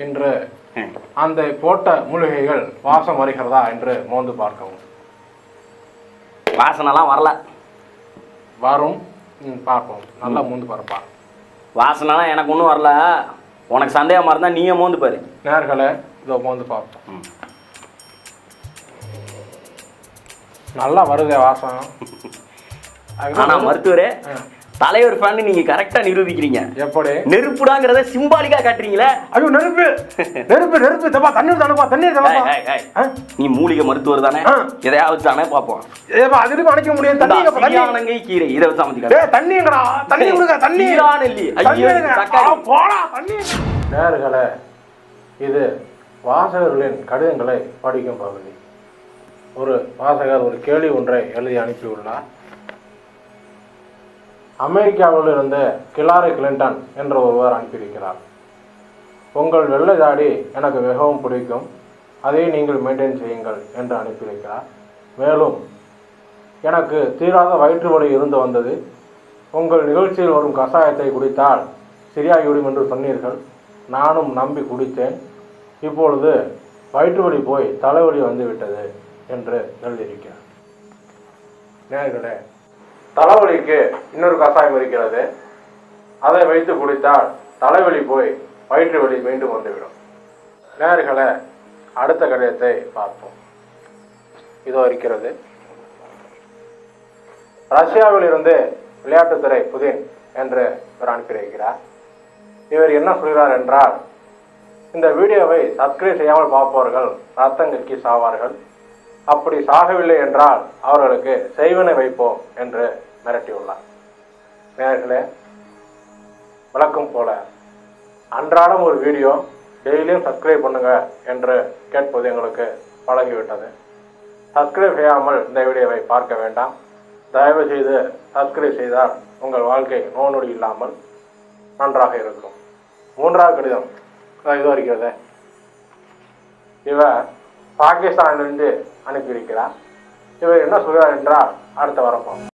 என்று அந்த போட்ட மூலிகைகள் வாசம் வருகிறதா என்று மோந்து பார்க்கவும். வாசனைலாம் வரல. வரும், பார்ப்போம். நல்லா மோந்து பார்ப்பா. வாசனைலாம் எனக்கு ஒன்றும் வரல. உனக்கு சந்தேகமாக இருந்தால் நீயே மோந்து பாரு. நேர்களை இதோ மோந்து பார்ப்போம். நல்லா வருதே வாசம். ஆனால் மருத்துவரே, தலைவர் ஃபேன் நீங்க கரெக்டா நிரூபிக்கிறீங்க. எப்படி? நெருப்புடாங்கிறத சிம்பாலிக்கா காட்டுறீங்களே. ஐயோ நெருப்பு நெருப்பு நெருப்பு தப்பா தண்ணீர் தானப்பா தண்ணீர் தானப்பா. நீ மூலிகை மருத்துவர் தானே, எதையாவது தானே பாப்போம். ஏப்பா அதுக்கு அணைக்க முடியும். தண்ணி கீரை இதை வச்சு அமைச்சிக்க. தண்ணிங்கடா தண்ணி விடுங்க. தண்ணி நெல்லி. ஐயோ போடா தண்ணி. நேயர்களே, இது வாசகர்களின் கடிதங்களை படிக்கும் பகுதி. ஒரு வாசகர் ஒரு கேள்வி ஒன்றை எழுதி அனுப்பியுள்ளார். அமெரிக்காவில் இருந்து ஹிலாரி கிளின்டன் என்ற ஒருவர் அனுப்பியிருக்கிறார். உங்கள் வெள்ளை தாடி எனக்கு மிகவும் பிடிக்கும், அதை நீங்கள் மெயின்டைன் செய்யுங்கள் என்று அனுப்பியிருக்கிறார். மேலும் எனக்கு தீராத வயிற்று வலி இருந்து வந்தது, உங்கள் நிகழ்ச்சியில் வரும் கஷாயத்தை குடித்தால் சரியாகிவிடும் என்று சொன்னீர்கள். நானும் நம்பி குடித்தேன். இப்பொழுது வயிற்று வலி போய் தலைவலி வந்துவிட்டது என்று எழுதியிருக்கிறார். நேயர்களே, தலைவலிக்கு இன்னொரு கஷாயம் இருக்கிறது. அதை வைத்து குடித்தால் தலைவலி போய் வயிற்று வலி மீண்டும் வந்துவிடும். நேயர்களே, அடுத்த கடிதத்தை பார்ப்போம். இதோ இருக்கிறது. ரஷ்யாவில் இருந்து விளையாட்டுத்துறை புதின் என்று இவர் அனுப்பியிருக்கிறார். இவர் என்ன சொல்கிறார் என்றால், இந்த வீடியோவை சப்ஸ்கிரைப் செய்யாமல் பார்ப்பவர்கள் ரத்தம் கக்கி சாவார்கள். அப்படி சாகவில்லை என்றால் அவர்களுக்கு செய்வனை வைப்போம் என்று மிரட்டியுள்ளார். நேயர்களே, வழக்கம் போல அன்றாடம் ஒரு வீடியோ டெய்லியும் சப்ஸ்கிரைப் பண்ணுங்க என்று கேட்பது எங்களுக்கு பழகிவிட்டது. சப்ஸ்கிரைப் செய்யாமல் இந்த வீடியோவை பார்க்க வேண்டாம். தயவு செய்து சப்ஸ்கிரைப் செய்தால் உங்கள் வாழ்க்கை நோய் இல்லாமல் நன்றாக இருக்கும். மூன்றாவது கடிதம் இது வருகிறது. இவர் பாகிஸ்தானிலிருந்து அனுப்பியிருக்கிறார். இவர் என்ன சொல்கிறார் என்றால் அடுத்த வரப்போம்.